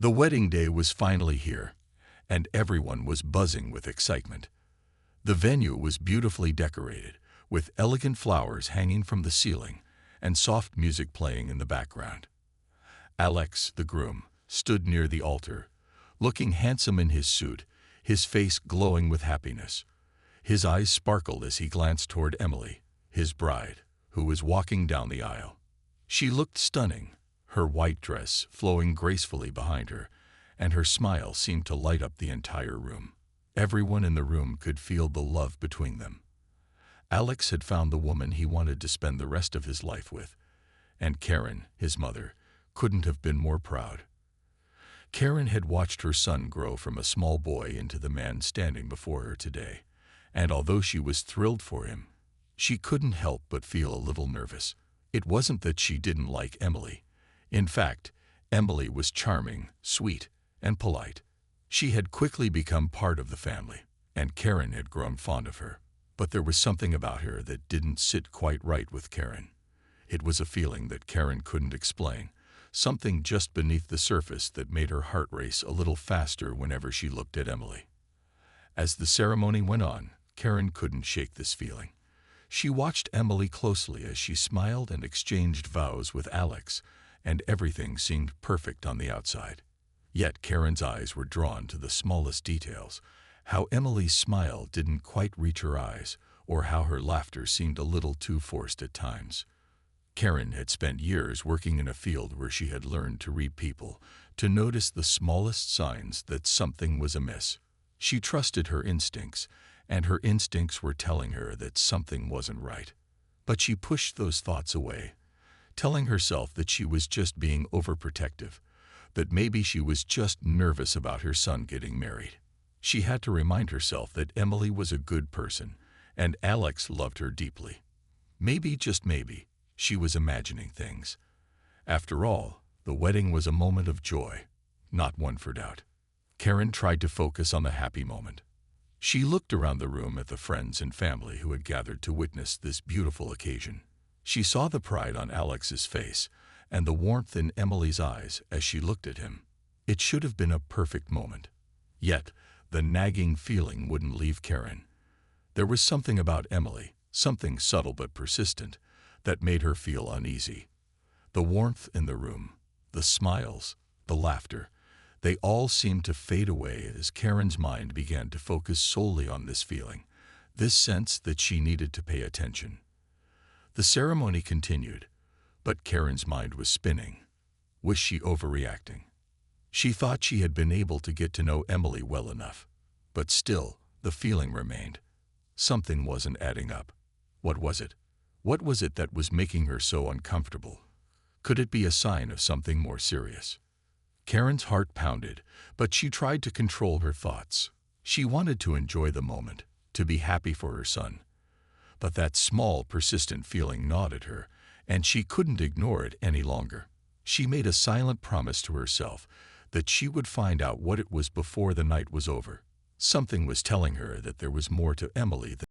The wedding day was finally here, and everyone was buzzing with excitement. The venue was beautifully decorated, with elegant flowers hanging from the ceiling and soft music playing in the background. Alex, the groom, stood near the altar, looking handsome in his suit, his face glowing with happiness. His eyes sparkled as he glanced toward Emily, his bride, who was walking down the aisle. She looked stunning, her white dress flowing gracefully behind her, and her smile seemed to light up the entire room. Everyone in the room could feel the love between them. Alex had found the woman he wanted to spend the rest of his life with, and Karen, his mother, couldn't have been more proud. Karen had watched her son grow from a small boy into the man standing before her today, and although she was thrilled for him, she couldn't help but feel a little nervous. It wasn't that she didn't like Emily. In fact, Emily was charming, sweet, and polite. She had quickly become part of the family, and Karen had grown fond of her. But there was something about her that didn't sit quite right with Karen. It was a feeling that Karen couldn't explain, something just beneath the surface that made her heart race a little faster whenever she looked at Emily. As the ceremony went on, Karen couldn't shake this feeling. She watched Emily closely as she smiled and exchanged vows with Alex, and everything seemed perfect on the outside. Yet Karen's eyes were drawn to the smallest details, how Emily's smile didn't quite reach her eyes, or how her laughter seemed a little too forced at times. Karen had spent years working in a field where she had learned to read people, to notice the smallest signs that something was amiss. She trusted her instincts, and her instincts were telling her that something wasn't right. But she pushed those thoughts away, telling herself that she was just being overprotective, that maybe she was just nervous about her son getting married. She had to remind herself that Emily was a good person, and Alex loved her deeply. Maybe, just maybe, she was imagining things. After all, the wedding was a moment of joy, not one for doubt. Karen tried to focus on the happy moment. She looked around the room at the friends and family who had gathered to witness this beautiful occasion. She saw the pride on Alex's face and the warmth in Emily's eyes as she looked at him. It should have been a perfect moment. Yet, the nagging feeling wouldn't leave Karen. There was something about Emily, something subtle but persistent, that made her feel uneasy. The warmth in the room, the smiles, the laughter, they all seemed to fade away as Karen's mind began to focus solely on this feeling, this sense that she needed to pay attention. The ceremony continued, but Karen's mind was spinning. Was she overreacting? She thought she had been able to get to know Emily well enough, but still, the feeling remained. Something wasn't adding up. What was it? What was it that was making her so uncomfortable? Could it be a sign of something more serious? Karen's heart pounded, but she tried to control her thoughts. She wanted to enjoy the moment, to be happy for her son. But that small, persistent feeling gnawed at her, and she couldn't ignore it any longer. She made a silent promise to herself that she would find out what it was before the night was over. Something was telling her that there was more to Emily than...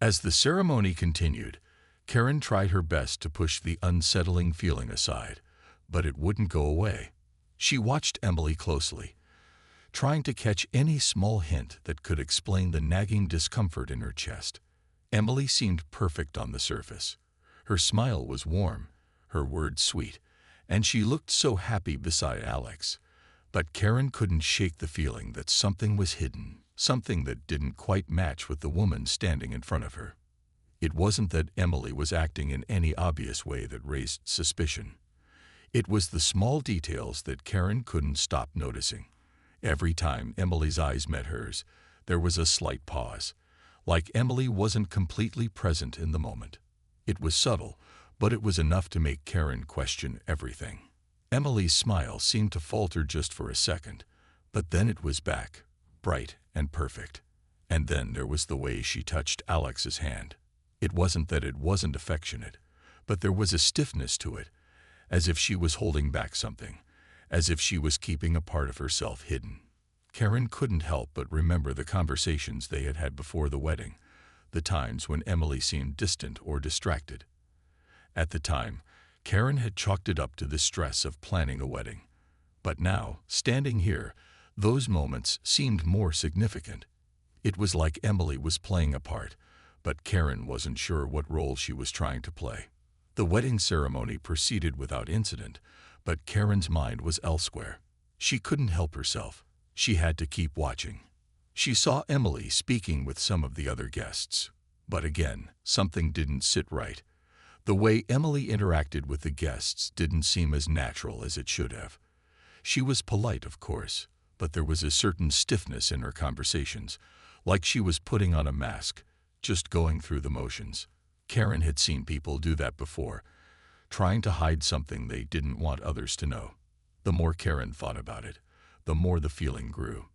As the ceremony continued, Karen tried her best to push the unsettling feeling aside, but it wouldn't go away. She watched Emily closely, trying to catch any small hint that could explain the nagging discomfort in her chest. Emily seemed perfect on the surface. Her smile was warm, her words sweet, and she looked so happy beside Alex. But Karen couldn't shake the feeling that something was hidden, something that didn't quite match with the woman standing in front of her. It wasn't that Emily was acting in any obvious way that raised suspicion. It was the small details that Karen couldn't stop noticing. Every time Emily's eyes met hers, there was a slight pause, like Emily wasn't completely present in the moment. It was subtle, but it was enough to make Karen question everything. Emily's smile seemed to falter just for a second, but then it was back, bright and perfect. And then there was the way she touched Alex's hand. It wasn't that it wasn't affectionate, but there was a stiffness to it, as if she was holding back something, as if she was keeping a part of herself hidden. Karen couldn't help but remember the conversations they had had before the wedding, the times when Emily seemed distant or distracted. At the time, Karen had chalked it up to the stress of planning a wedding. But now, standing here, those moments seemed more significant. It was like Emily was playing a part, but Karen wasn't sure what role she was trying to play. The wedding ceremony proceeded without incident, but Karen's mind was elsewhere. She couldn't help herself. She had to keep watching. She saw Emily speaking with some of the other guests. But again, something didn't sit right. The way Emily interacted with the guests didn't seem as natural as it should have. She was polite, of course, but there was a certain stiffness in her conversations, like she was putting on a mask, just going through the motions. Karen had seen people do that before, trying to hide something they didn't want others to know. The more Karen thought about it, the more the feeling grew.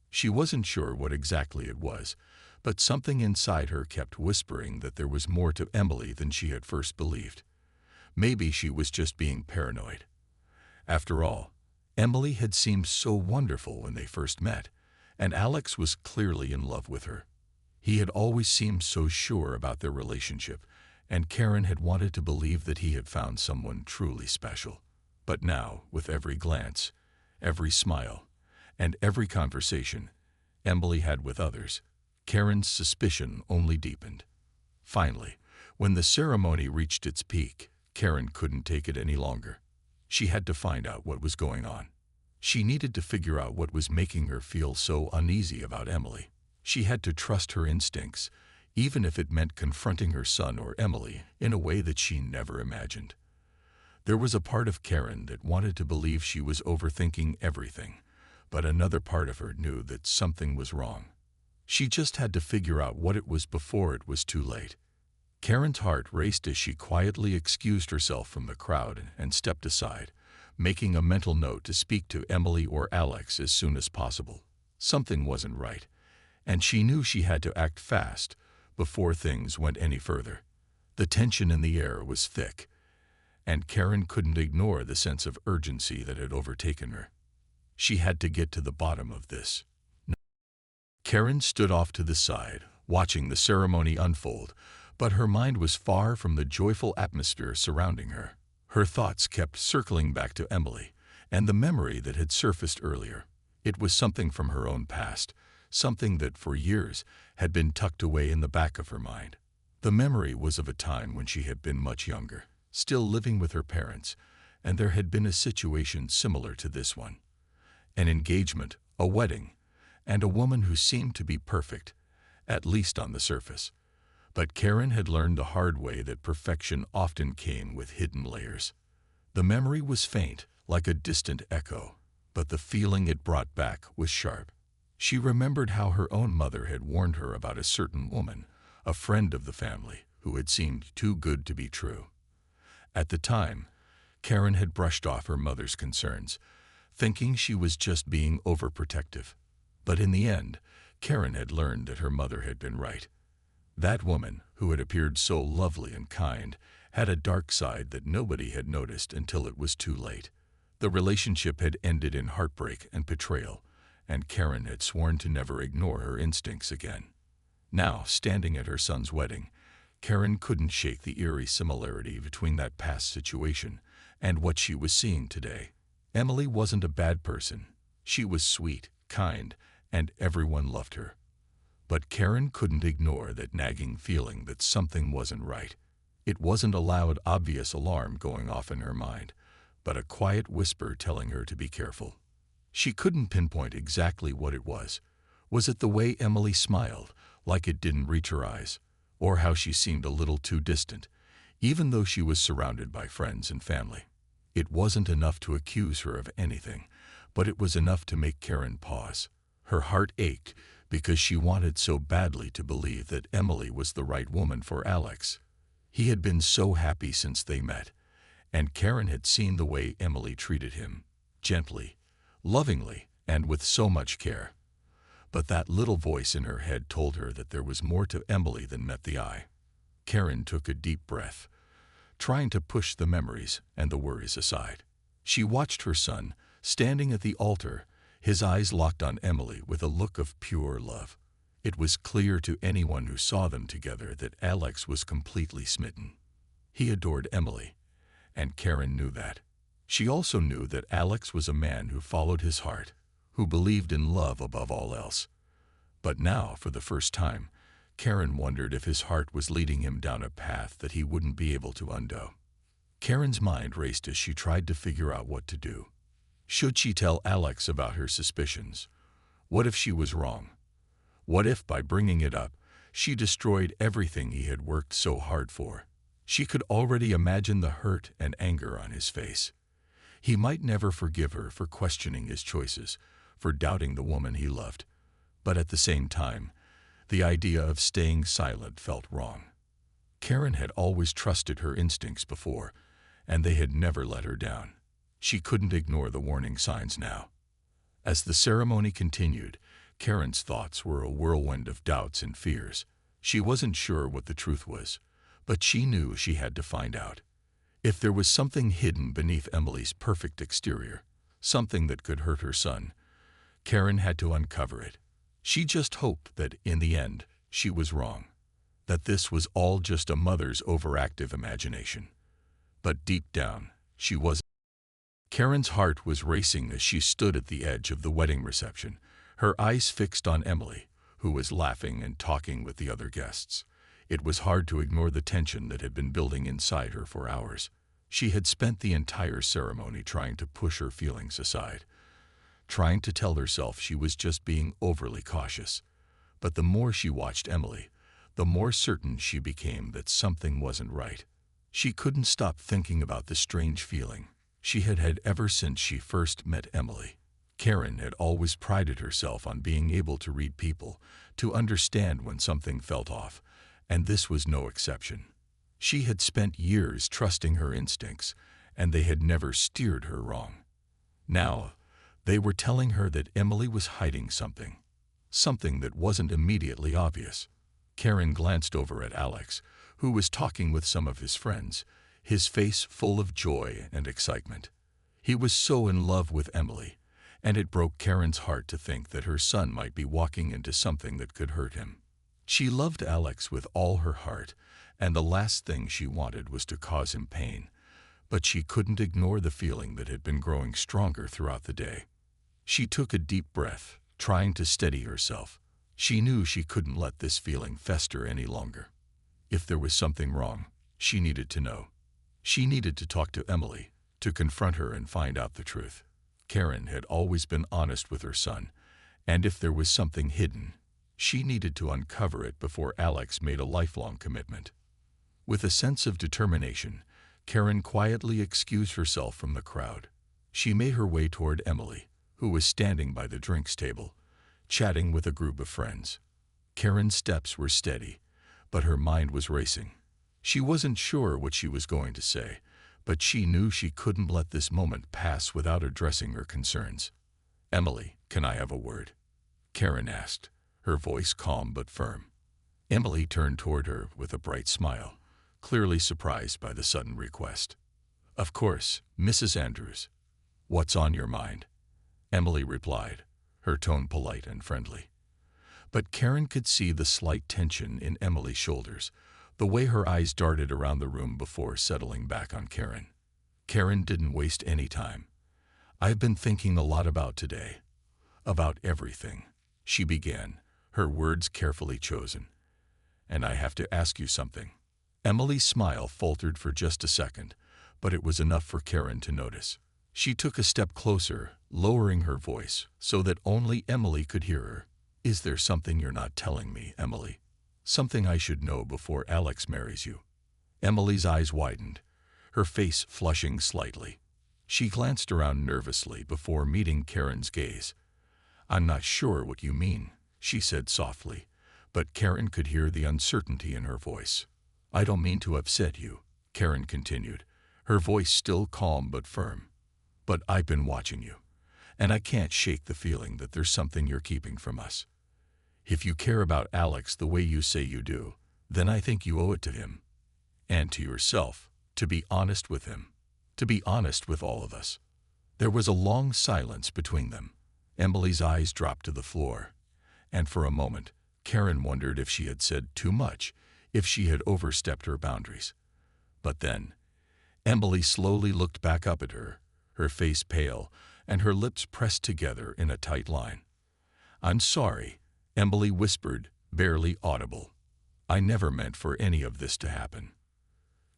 She wasn't sure what exactly it was, but something inside her kept whispering that there was more to Emily than she had first believed. Maybe she was just being paranoid. After all, Emily had seemed so wonderful when they first met, and Alex was clearly in love with her. He had always seemed so sure about their relationship, and Karen had wanted to believe that he had found someone truly special. But now, with every glance, every smile, and every conversation Emily had with others, Karen's suspicion only deepened. Finally, when the ceremony reached its peak, Karen couldn't take it any longer. She had to find out what was going on. She needed to figure out what was making her feel so uneasy about Emily. She had to trust her instincts, even if it meant confronting her son or Emily in a way that she never imagined. There was a part of Karen that wanted to believe she was overthinking everything, but another part of her knew that something was wrong. She just had to figure out what it was before it was too late. Karen's heart raced as she quietly excused herself from the crowd and stepped aside, making a mental note to speak to Emily or Alex as soon as possible. Something wasn't right, and she knew she had to act fast before things went any further. The tension in the air was thick, and Karen couldn't ignore the sense of urgency that had overtaken her. She had to get to the bottom of this. Karen stood off to the side, watching the ceremony unfold, but her mind was far from the joyful atmosphere surrounding her. Her thoughts kept circling back to Emily and the memory that had surfaced earlier. It was something from her own past, something that for years had been tucked away in the back of her mind. The memory was of a time when she had been much younger, still living with her parents, and there had been a situation similar to this one. An engagement, a wedding, and a woman who seemed to be perfect, at least on the surface. But Karen had learned the hard way that perfection often came with hidden layers. The memory was faint, like a distant echo, but the feeling it brought back was sharp. She remembered how her own mother had warned her about a certain woman, a friend of the family, who had seemed too good to be true. At the time, Karen had brushed off her mother's concerns, thinking she was just being overprotective. But in the end, Karen had learned that her mother had been right. That woman, who had appeared so lovely and kind, had a dark side that nobody had noticed until it was too late. The relationship had ended in heartbreak and betrayal, and Karen had sworn to never ignore her instincts again. Now, standing at her son's wedding, Karen couldn't shake the eerie similarity between that past situation and what she was seeing today. Emily wasn't a bad person. She was sweet, kind, and everyone loved her. But Karen couldn't ignore that nagging feeling that something wasn't right. It wasn't a loud, obvious alarm going off in her mind, but a quiet whisper telling her to be careful. She couldn't pinpoint exactly what it was. Was it the way Emily smiled, like it didn't reach her eyes, or how she seemed a little too distant, even though she was surrounded by friends and family? It wasn't enough to accuse her of anything, but it was enough to make Karen pause. Her heart ached because she wanted so badly to believe that Emily was the right woman for Alex. He had been so happy since they met, and Karen had seen the way Emily treated him, gently, lovingly, and with so much care. But that little voice in her head told her that there was more to Emily than met the eye. Karen took a deep breath, trying to push the memories and the worries aside. She watched her son, standing at the altar, his eyes locked on Emily with a look of pure love. It was clear to anyone who saw them together that Alex was completely smitten. He adored Emily, and Karen knew that. She also knew that Alex was a man who followed his heart, who believed in love above all else. But now, for the first time, Karen wondered if his heart was leading him down a path that he wouldn't be able to undo. Karen's mind raced as she tried to figure out what to do. Should she tell Alex about her suspicions? What if she was wrong? What if, by bringing it up, she destroyed everything he had worked so hard for? She could already imagine the hurt and anger on his face. He might never forgive her for questioning his choices, for doubting the woman he loved. But at the same time, the idea of staying silent felt wrong. Karen had always trusted her instincts before, and they had never let her down. She couldn't ignore the warning signs now. As the ceremony continued, Karen's thoughts were a whirlwind of doubts and fears. She wasn't sure what the truth was, but she knew she had to find out. If there was something hidden beneath Emily's perfect exterior, something that could hurt her son, Karen had to uncover it. She just hoped that, in the end, she was wrong, that this was all just a mother's overactive imagination. But deep down, she wasn't. Karen's heart was racing as she stood at the edge of the wedding reception, her eyes fixed on Emily, who was laughing and talking with the other guests. It was hard to ignore the tension that had been building inside her for hours. She had spent the entire ceremony trying to push her feelings aside, trying to tell herself she was just being overly cautious. But the more she watched Emily, the more certain she became that something wasn't right. She couldn't stop thinking about the strange feeling she had had ever since she first met Emily. Karen had always prided herself on being able to read people, to understand when something felt off, and this was no exception. She had spent years trusting her instincts, and they had never steered her wrong. Now, they were telling her that Emily was hiding something that wasn't immediately obvious. Karen glanced over at Alex, who was talking with some of his friends, his face full of joy and excitement. He was so in love with Emily, and it broke Karen's heart to think that her son might be walking into something that could hurt him. She loved Alex with all her heart, and the last thing she wanted was to cause him pain. But she couldn't ignore the feeling that had been growing stronger throughout the day. She took a deep breath, trying to steady herself. She knew she couldn't let this feeling fester any longer. If there was something wrong, she needed to know. She needed to talk to Emily, to confront her and find out the truth. Karen had always been honest with her son, and if there was something hidden, she needed to uncover it before Alex made a lifelong commitment. With a sense of determination, Karen quietly excused herself from the crowd. She made her way toward Emily, who was standing by the drinks table, chatting with a group of friends. Karen's steps were steady, but her mind was racing. She wasn't sure what she was going to say, but she knew she couldn't let this moment pass without addressing her concerns. "Emily, can I have a word?" Karen asked, her voice calm but firm. Emily turned toward her with a bright smile, clearly surprised by the sudden request. "Of course, Mrs. Andrews. What's on your mind?" Emily replied, her tone polite and friendly. But Karen could see the slight tension in Emily's shoulders, the way her eyes darted around the room before settling back on Karen. Karen didn't waste any time. "I've been thinking a lot about today. About everything," she began, her words carefully chosen. "And I have to ask you something." Emily's smile faltered for just a second, but it was enough for Karen to notice. She took a step closer, lowering her voice so that only Emily could hear her. "Is there something you're not telling me, Emily? Something I should know before Alex marries you?" Emily's eyes widened, her face flushing slightly. She glanced around nervously before meeting Karen's gaze. "I'm not sure what you mean," she said softly, but Karen could hear the uncertainty in her voice. "I don't mean to upset you," Karen continued, her voice still calm but firm. "But I've been watching you, and I can't shake the feeling that there's something you're keeping from us. If you care about Alex the way you say you do, then I think you owe it to him, and to yourself, to be honest with him, to be honest with all of us." There was a long silence between them. Emily's eyes dropped to the floor, and for a moment, Karen wondered if she had said too much, if she had overstepped her boundaries. But then, Emily slowly looked back up at her, her face pale, and her lips pressed together in a tight line. "I'm sorry," Emily whispered, barely audible. "I never meant for any of this to happen."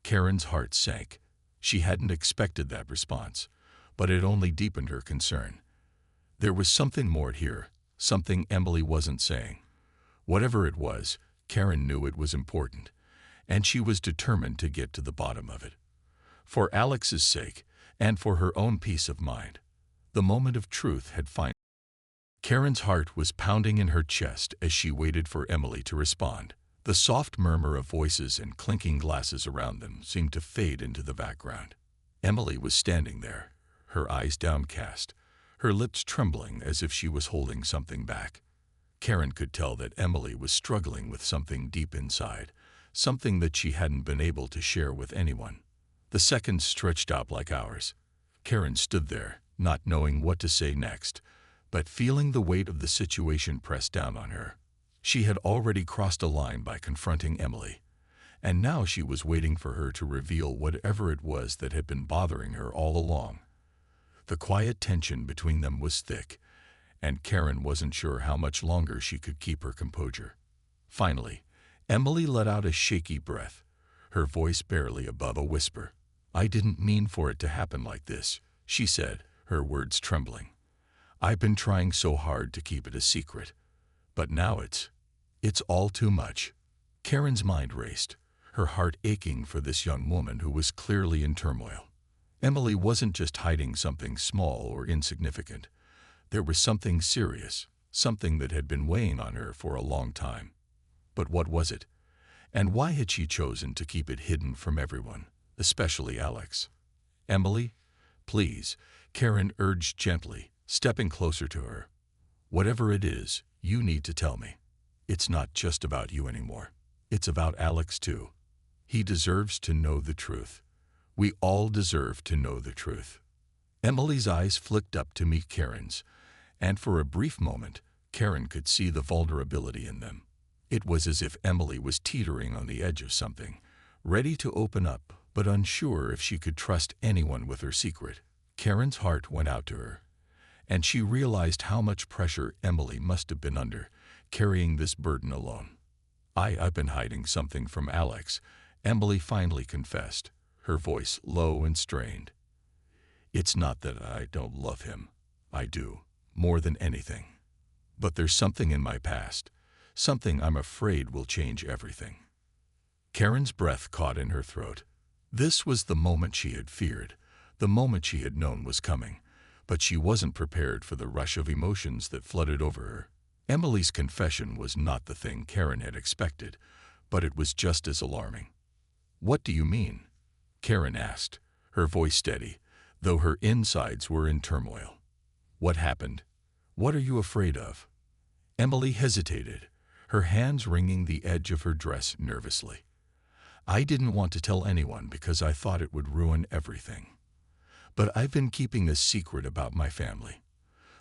Karen's heart sank. She hadn't expected that response, but it only deepened her concern. There was something more here, something Emily wasn't saying. Whatever it was, Karen knew it was important, and she was determined to get to the bottom of it. For Alex's sake, and for her own peace of mind, the moment of truth had finally. Karen's heart was pounding in her chest as she waited for Emily to respond. The soft murmur of voices and clinking glasses around them seemed to fade into the background. Emily was standing there, her eyes downcast, her lips trembling as if she was holding something back. Karen could tell that Emily was struggling with something deep inside, something that she hadn't been able to share with anyone. The seconds stretched out like hours. Karen stood there, not knowing what to say next, but feeling the weight of the situation press down on her. She had already crossed a line by confronting Emily, and now she was waiting for her to reveal whatever it was that had been bothering her all along. The quiet tension between them was thick, and Karen wasn't sure how much longer she could keep her composure. Finally, Emily let out a shaky breath, her voice barely above a whisper. "I didn't mean for it to happen like this," she said, her words trembling. "I've been trying so hard to keep it a secret, but now it's all too much." Karen's mind raced, her heart aching for this young woman who was clearly in turmoil. Emily wasn't just hiding something small or insignificant. There was something serious, something that had been weighing on her for a long time. But what was it? And why had she chosen to keep it hidden from everyone, especially Alex? "Emily, please," Karen urged gently, stepping closer to her. "Whatever it is, you need to tell me. It's not just about you anymore. It's about Alex too. He deserves to know the truth. We all deserve to know the truth." Emily's eyes flicked up to meet Karen's, and for a brief moment, Karen could see the vulnerability in them. It was as if Emily was teetering on the edge of something, ready to open up, but unsure if she could trust anyone with her secret. Karen's heart went out to her, and she realized how much pressure Emily must have been under, carrying this burden alone. I've been hiding something from Alex," Emily finally confessed, her voice low and strained. "It's not that I don't love him. I do, more than anything. But there's something in my past, something I'm afraid will change everything." Karen's breath caught in her throat. This was the moment she had feared, the moment she had known was coming, but she wasn't prepared for the rush of emotions that flooded over her. Emily's confession was not the thing Karen had expected, but it was just as alarming. "What do you mean?" Karen asked, her voice steady, though her insides were in turmoil. "What happened? What are you afraid of?" Emily hesitated, her hands wringing the edge of her dress nervously. "I didn't want to tell anyone because I thought it would ruin everything. But I've been keeping a secret about my family.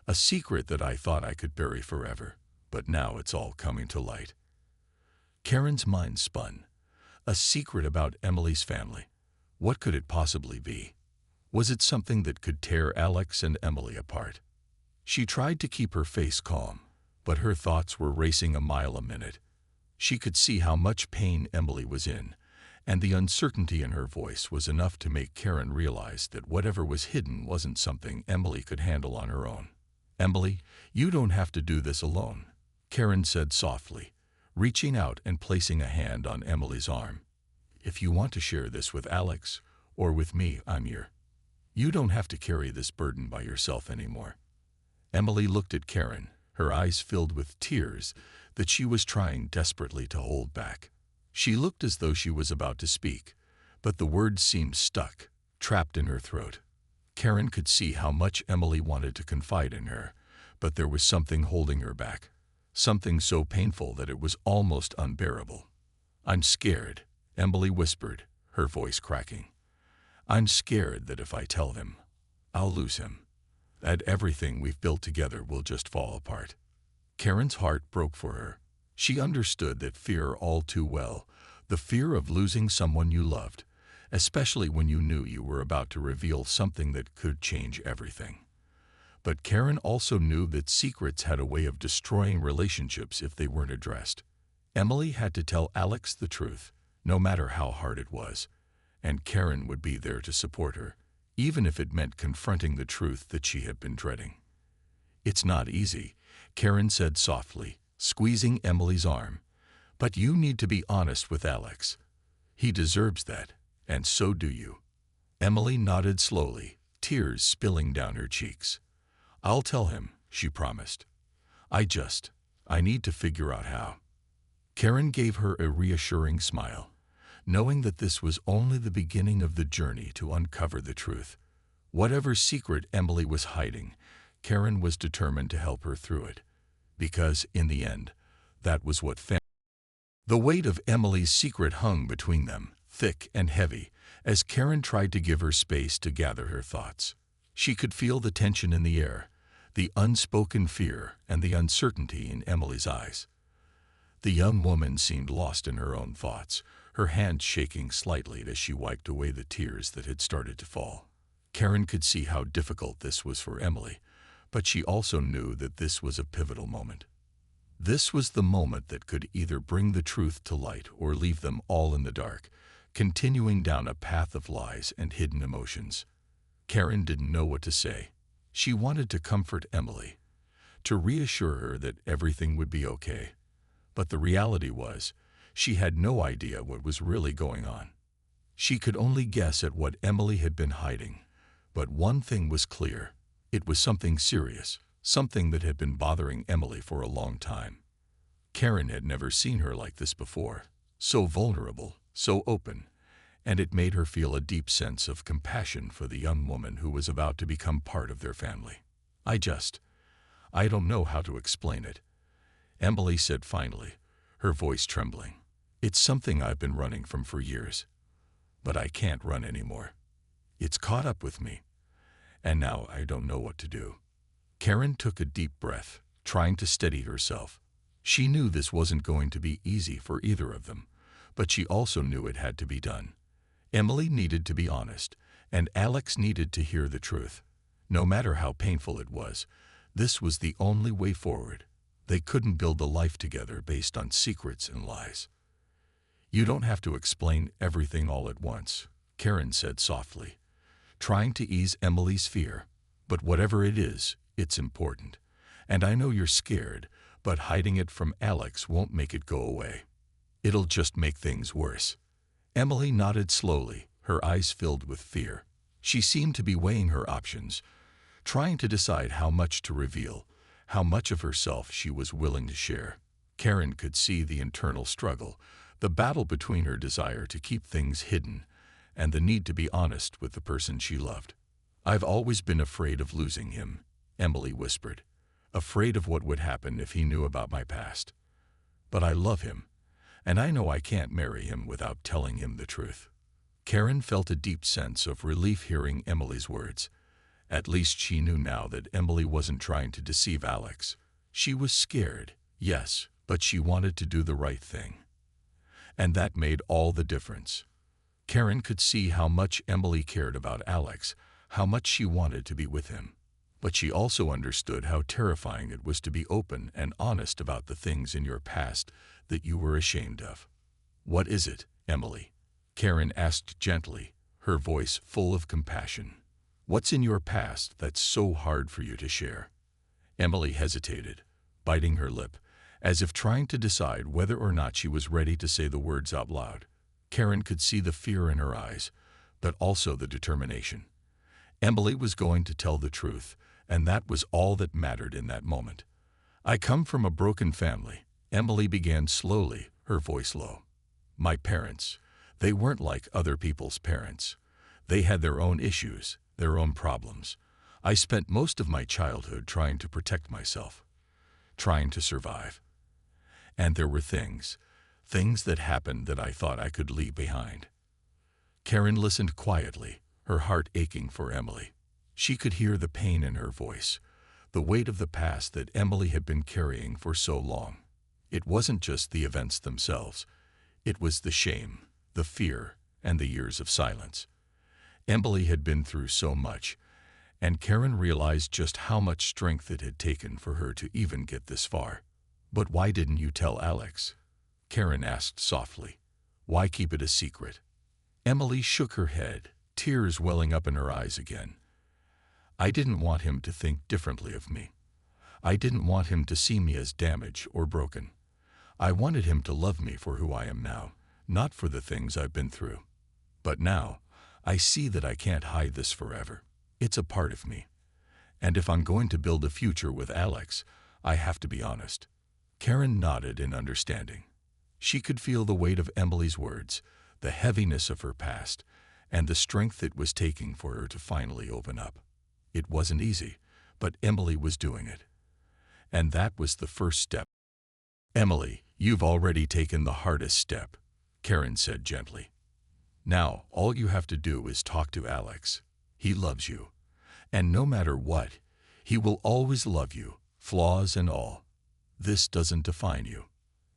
A secret that I thought I could bury forever, but now it's all coming to light." Karen's mind spun. A secret about Emily's family. What could it possibly be? Was it something that could tear Alex and Emily apart? She tried to keep her face calm, but her thoughts were racing a mile a minute. She could see how much pain Emily was in, and the uncertainty in her voice was enough to make Karen realize that whatever was hidden wasn't something Emily could handle on her own. "Emily, you don't have to do this alone," Karen said softly, reaching out and placing a hand on Emily's arm. "If you want to share this with Alex or with me, I'm here. You don't have to carry this burden by yourself anymore." Emily looked at Karen, her eyes filled with tears that she was trying desperately to hold back. She looked as though she was about to speak, but the words seemed stuck, trapped in her throat. Karen could see how much Emily wanted to confide in her, but there was something holding her back, something so painful that it was almost unbearable. "I'm scared," Emily whispered, her voice cracking. "I'm scared that if I tell him, I'll lose him, that everything we've built together will just fall apart." Karen's heart broke for her. She understood that fear all too well, the fear of losing someone you loved, especially when you knew you were about to reveal something that could change everything. But Karen also knew that secrets had a way of destroying relationships if they weren't addressed. Emily had to tell Alex the truth, no matter how hard it was, and Karen would be there to support her, even if it meant confronting the truth that she had been dreading. "It's not easy," Karen said softly, squeezing Emily's arm. "But you need to be honest with Alex. He deserves that, and so do you." Emily nodded slowly, tears spilling down her cheeks. "I'll tell him," she promised. I need to figure out how." Karen gave her a reassuring smile, knowing that this was only the beginning of the journey to uncover the truth. Whatever secret Emily was hiding, Karen was determined to help her through it, because, in the end, that was what family. The weight of Emily's secret hung between them, thick and heavy, as Karen tried to give her space to gather her thoughts. She could feel the tension in the air, the unspoken fear and the uncertainty in Emily's eyes. The young woman seemed lost in her own thoughts, her hands shaking slightly as she wiped away the tears that had started to fall. Karen could see how difficult this was for Emily, but she also knew that this was a pivotal moment. This was the moment that could either bring the truth to light or leave them all in the dark, continuing down a path of lies and hidden emotions. Karen didn't know what to say. She wanted to comfort Emily, to reassure her that everything would be okay. But the reality was, she had no idea what was really going on. She could only guess at what Emily had been hiding. But one thing was clear. It was something serious, something that had been bothering Emily for a long time. Karen had never seen her like this before, so vulnerable, so open, and it made her feel a deep sense of compassion for the young woman who was about to become part of their family. I don't know how to explain it," Emily said finally, her voice trembling. "It's something I've been running from for years. But I can't run anymore. It's caught up with me, and now I don't know what to do." Karen took a deep breath, trying to steady herself. She knew this wasn't going to be easy for either of them, but she also knew it had to be done. Emily needed to be honest, and Alex needed to hear the truth. No matter how painful it was, this was the only way forward. They couldn't build a life together based on secrets and lies. "You don't have to explain everything all at once," Karen said softly, trying to ease Emily's fear. "But whatever it is, it's important. And I know you're scared, but hiding it from Alex won't make it go away. It'll just make things worse." Emily nodded slowly, her eyes filled with fear. She seemed to be weighing her options, trying to decide how much to reveal, how much of herself she was willing to share. Karen could see the internal struggle, the battle between her desire to keep things hidden and the need to be honest with the person she loved. "I've always been afraid of losing him," Emily whispered, "afraid of what would happen if he knew about my past. But I love him, and I know I can't marry him without telling him the truth." Karen felt a deep sense of relief hearing Emily's words. At least she knew now that Emily wasn't trying to deceive Alex. She was scared, yes, but she wanted to do the right thing. And that made all the difference. Karen could see how much Emily cared about Alex, how much she wanted to be with him. But she also understood how terrifying it was to be open and honest about the things in your past that you were ashamed of. "What is it, Emily?" Karen asked gently, her voice full of compassion. "What's in your past that's so hard for you to share?" Emily hesitated, biting her lip, as if trying to decide whether or not she was ready to say the words out loud. Karen could see the fear in her eyes, but also the determination. Emily was going to tell the truth, and that was all that mattered in that moment. "I come from a broken family," Emily began slowly, her voice low. "My parents, they weren't like other people's parents. They had their own issues, their own problems. I spent most of my childhood trying to protect myself, trying to survive. And there were things that happened that I thought I could leave behind." Karen listened quietly, her heart aching for Emily. She could hear the pain in her voice, the weight of the past that Emily had been carrying for so long. It wasn't just the events themselves. It was the shame, the fear, and the years of silence. Emily had been through so much, and Karen realized just how much strength it had taken for her to even get this far. "But why didn't you tell Alex?" Karen asked softly. "Why keep it a secret?" Emily shook her head, tears welling up in her eyes again. "I didn't want him to think differently of me. I didn't want him to see me as damaged or broken. I wanted him to love me for who I am now, not for the things I've been through. But now, I see that I can't hide this forever. It's a part of me. And if I'm going to build a future with Alex, I have to be honest." Karen nodded in understanding. She could feel the weight of Emily's words, the heaviness of her past, and the strength it was taking for her to finally open up. It wasn't easy, but Emily was doing it. And that was the first step. "Emily, you've already taken the hardest step," Karen said gently. "Now, all you have to do is talk to Alex. He loves you. And no matter what, he will always love you, flaws and all. This doesn't define you."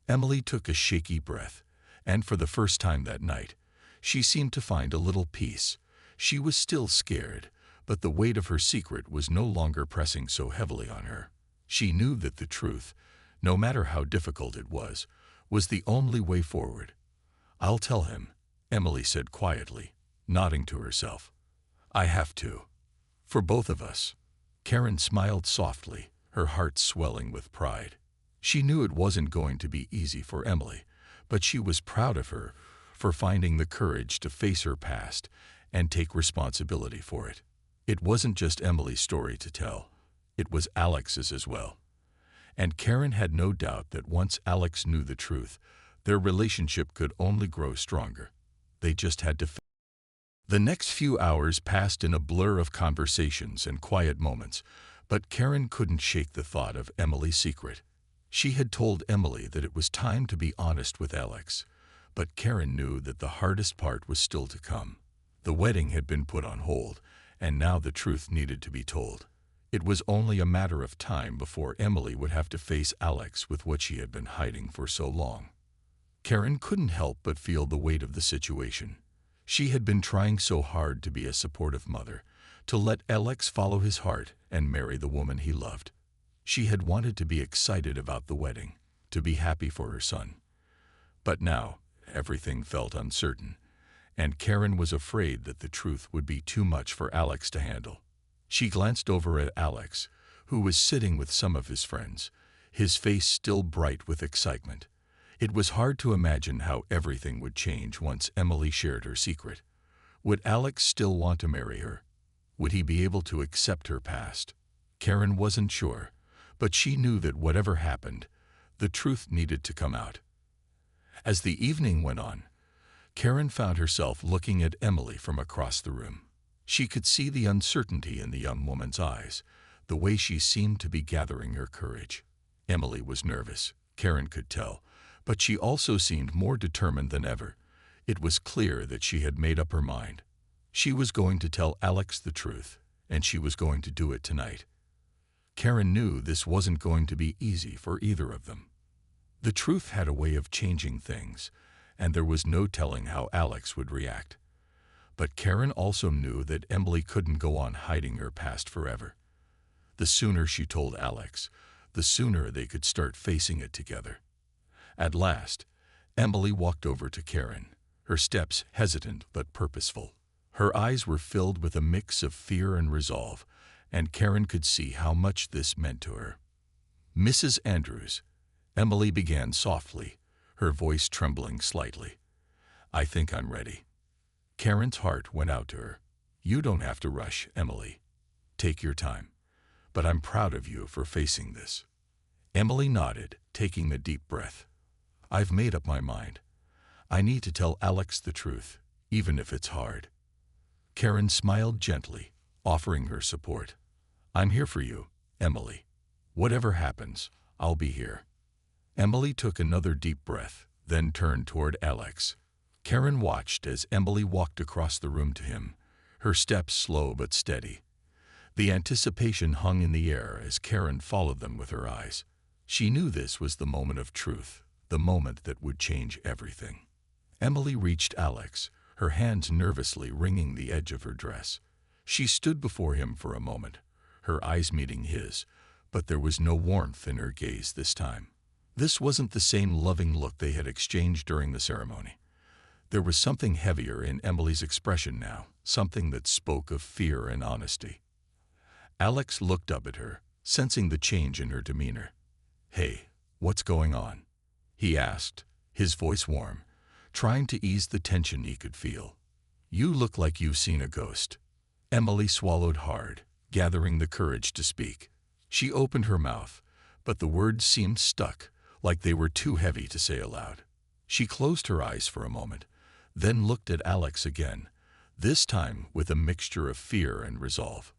Emily took a shaky breath, and for the first time that night, she seemed to find a little peace. She was still scared, but the weight of her secret was no longer pressing so heavily on her. She knew that the truth, no matter how difficult it was the only way forward. "I'll tell him," Emily said quietly, nodding to herself. "I have to. For both of us." Karen smiled softly, her heart swelling with pride. She knew it wasn't going to be easy for Emily, but she was proud of her for finding the courage to face her past and take responsibility for it. It wasn't just Emily's story to tell. It was Alex's as well. And Karen had no doubt that once Alex knew the truth, their relationship could only grow stronger. They just had to. The next few hours passed in a blur of conversations and quiet moments, but Karen couldn't shake the thought of Emily's secret. She had told Emily that it was time to be honest with Alex, but Karen knew that the hardest part was still to come. The wedding had been put on hold, and now the truth needed to be told. It was only a matter of time before Emily would have to face Alex with what she had been hiding for so long. Karen couldn't help but feel the weight of the situation. She had been trying so hard to be a supportive mother, to let Alex follow his heart and marry the woman he loved. She had wanted to be excited about the wedding, to be happy for her son. But now, everything felt uncertain, and Karen was afraid that the truth would be too much for Alex to handle. She glanced over at Alex, who was sitting with some of his friends, his face still bright with excitement. It was hard to imagine how everything would change once Emily shared her secret. Would Alex still want to marry her? Would he be able to accept her past? Karen wasn't sure, but she knew that whatever happened, the truth needed to come out. As the evening went on, Karen found herself looking at Emily from across the room. She could see the uncertainty in the young woman's eyes, the way she seemed to be gathering her courage. Emily was nervous, Karen could tell, but she also seemed more determined than ever. It was clear that she had made up her mind. She was going to tell Alex the truth, and she was going to do it tonight. Karen knew this wasn't going to be easy for either of them. The truth had a way of changing things, and there was no telling how Alex would react. But Karen also knew that Emily couldn't go on hiding her past forever. The sooner she told Alex, the sooner they could start facing it together. At last, Emily walked over to Karen, her steps hesitant but purposeful. Her eyes were filled with a mix of fear and resolve, and Karen could see how much this meant to her. "Mrs. Andrews," Emily began softly, her voice trembling slightly. "I think I'm ready." Karen's heart went out to her. "You don't have to rush, Emily. Take your time. But I'm proud of you for facing this." Emily nodded, taking a deep breath. "I've made up my mind. I need to tell Alex the truth, even if it's hard." Karen smiled gently, offering her support. "I'm here for you, Emily. Whatever happens, I'll be here." Emily took another deep breath, then turned toward Alex. Karen watched as Emily walked across the room to him, her steps slow but steady. The anticipation hung in the air as Karen followed them with her eyes. She knew this was the moment of truth, the moment that would change everything. Emily reached Alex, her hands nervously wringing the edge of her dress. She stood before him for a moment, her eyes meeting his, but there was no warmth in her gaze this time. This wasn't the same loving look they had exchanged during the ceremony. There was something heavier in Emily's expression now, something that spoke of fear and honesty. Alex looked up at her, sensing the change in her demeanor. "Hey, what's going on?" he asked, his voice warm, trying to ease the tension he could feel. "You look like you've seen a ghost." Emily swallowed hard, gathering the courage to speak. She opened her mouth, but the words seemed stuck, like they were too heavy to say aloud. She closed her eyes for a moment, then looked at Alex again, this time with a mixture of fear and resolve.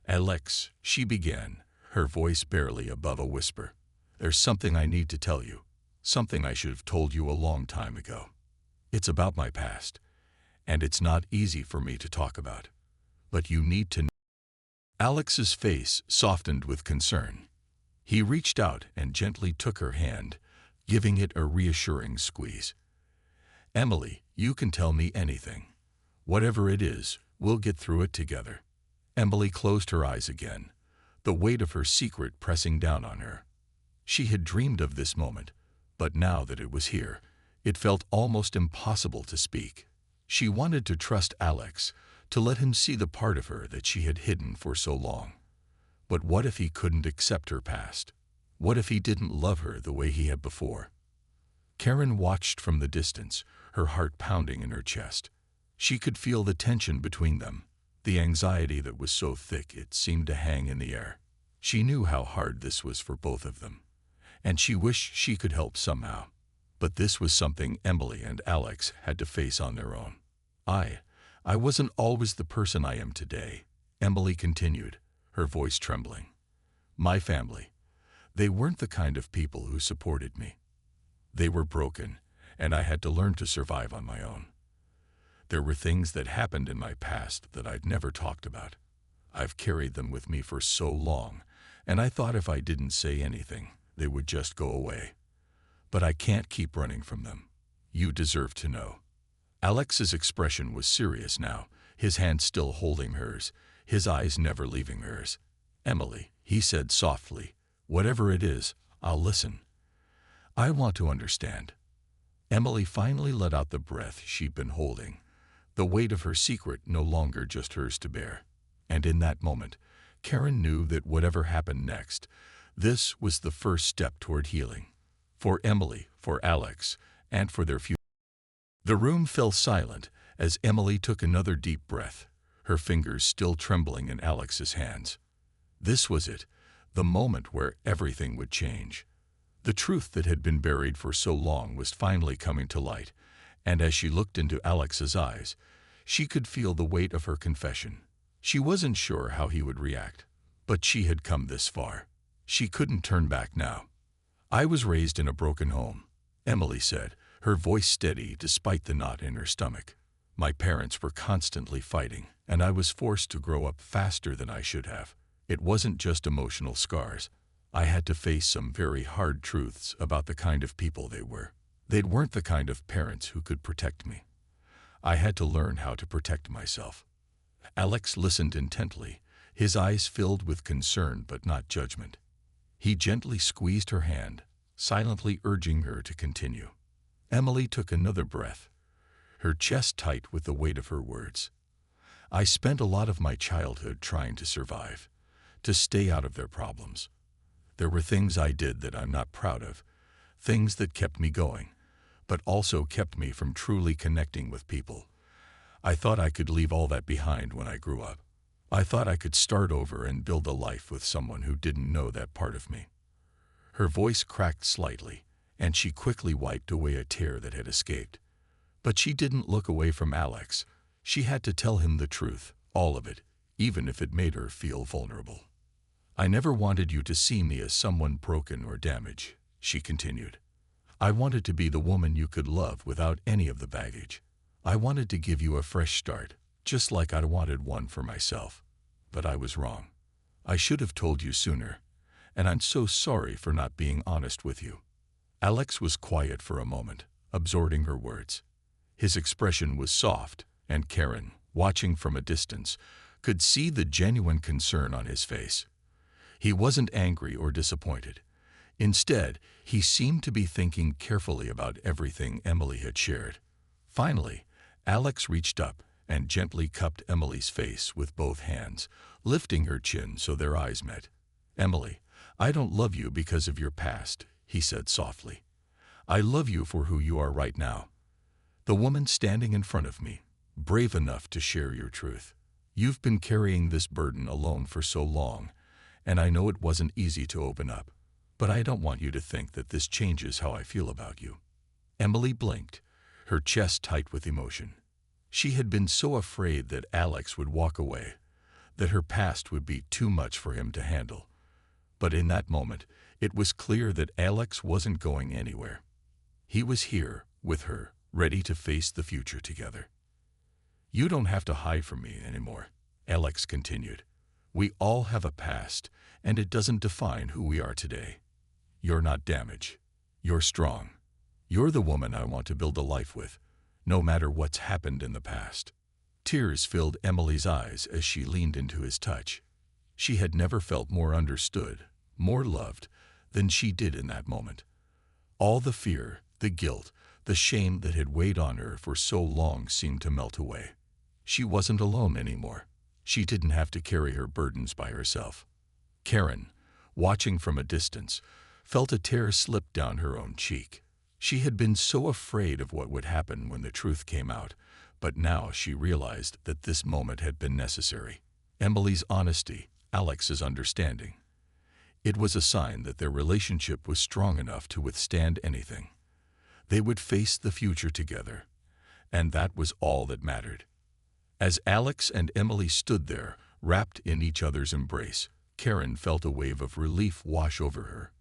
"Alex," she began, her voice barely above a whisper, "there's something I need to tell you, something I should have told you a long time ago. It's about my past, and it's not easy for me to talk about. But you need to know." Alex's face softened with concern. He reached out and gently took her hand, giving it a reassuring squeeze. "Emily, you can tell me anything. Whatever it is, we'll get through it together." Emily closed her eyes again, the weight of her secret pressing down on her. She had dreamed of this moment, but now that it was here, it felt almost impossible to speak. She wanted to trust Alex, to let him see the part of her that she had hidden for so long. But what if he couldn't accept her past? What if he didn't love her the way he had before? Karen watched from the distance, her heart pounding in her chest. She could feel the tension between them, the anxiety that was so thick it seemed to hang in the air. She knew how hard this was for both of them, and she wished she could help somehow. But this was something Emily and Alex had to face on their own. I wasn't always the person I am today," Emily continued, her voice trembling. "My family, they weren't the kind of people who supported me. They were broken, and I had to learn to survive on my own. There were things that happened in my past that I'd never talked about. I've carried them with me for so long, and I thought if I didn't say anything, they would just go away. But I can't keep running from them. You deserve to know." Alex's expression was serious now, his hand still holding hers, his eyes never leaving hers. "Emily," he said softly, "whatever it is, I'll listen. I want to understand." Emily finally let out the breath she'd been holding, the weight of her secret no longer just hers to bear. And in that moment, Karen knew that whatever happened next, this was the first step toward healing. For Emily, for Alex, and for their future. The room fell silent as Emily took another deep breath, her fingers still trembling in Alex's hands. This was it, the moment where everything would change. The truth that had been buried for so long was finally coming to light, and as she looked into Alex's eyes, she could feel the weight of her confession. She wasn't sure how he would react, but she had come this far. She couldn't turn back now. "I was raised in a broken home," Emily said, her voice steady despite the knot in her stomach. "My parents were constantly fighting, and I was forced to grow up faster than I should have. It wasn't just emotional scars. I had to face some very hard truths about the kind of people they were. They weren't the kind of parents who could protect me. I had to learn how to protect myself." Alex listened intently, his eyes filled with concern but not judgment. He gently squeezed her hand, silently urging her to continue. Emily took another breath, her chest tight with the weight of her words. "I spent a lot of my childhood trying to survive, to stay out of their problems. There were things I did that I'm not proud of, things that kept me going, but also kept me from truly connecting with people. I thought I could leave all that behind when I grew up. I thought I could start over and build a life with someone who didn't know that part of me." Her voice cracked slightly, and she quickly wiped away a tear that had escaped. But she didn't look away from Alex. She had to tell him the truth, all of it, even if it made her feel vulnerable. "I never wanted you to see me as someone broken or damaged," she continued. "I wanted to be the woman you could love without any of the baggage. I wanted to give you a fresh start, just like I wanted one for myself. But I was wrong. I should have told you sooner, and I'm so sorry for not being honest with you." Alex was quiet for a moment, absorbing her words. His expression was soft, and Karen, watching from a distance, could see the genuine concern on his face. He wasn't angry or disappointed. Instead, he seemed to be thinking carefully about everything Emily had shared. Finally, Alex reached up and gently cupped Emily's face with both hands, lifting her chin so their eyes met. "Emily, I don't love you because of your past," he said softly. "I love you for who you are right now. The woman standing in front of me, brave enough to share your truth. You've been carrying this burden alone for so long, and I know it wasn't easy to open up, but I don't want you to think that this changes how I feel about you." Emily blinked, her chest tight with emotion. She had been so afraid that Alex would walk away, that her past would be too much for him to handle. But in that moment, it was clear that Alex wasn't going anywhere. He was here, with her, ready to face the future together. "You don't have to hide from me anymore," Alex continued. "We all have a past, and it doesn't define who we are today. You're not damaged. You're strong. You're the woman I want to build a life with, no matter what's happened in the past." Tears filled Emily's eyes as she leaned into his touch. She had never felt more understood, more loved, than she did in that moment. All the fear, the guilt, the shame that had weighed on her for so long seemed to melt away. She wasn't alone anymore. She didn't have to carry her burdens by herself. Karen, watching from a distance, felt a tear slip down her own cheek. She had been so afraid of what would happen when the truth came out, but now she realized that this moment had been necessary. Emily's honesty, Alex's understanding. It was a sign that their relationship was strong enough to withstand anything. They would face the future together, and that was all that mattered. As Alex and Emily stood there, wrapped in each other's embrace, Karen felt a wave of relief wash over her.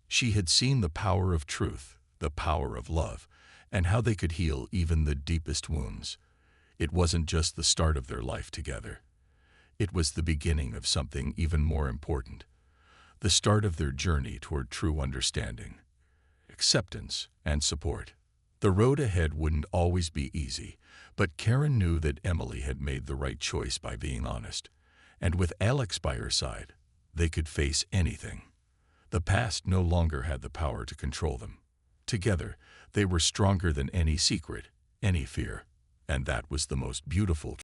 She had seen the power of truth, the power of love, and how they could heal even the deepest wounds. It wasn't just the start of their life together. It was the beginning of something even more important, the start of their journey toward true understanding, acceptance, and support. The road ahead wouldn't always be easy, but Karen knew that Emily had made the right choice by being honest, and with Alex by her side, they could face anything. The past no longer had the power to control them. Together, they were stronger than any secret, any fear, and that was the most beautiful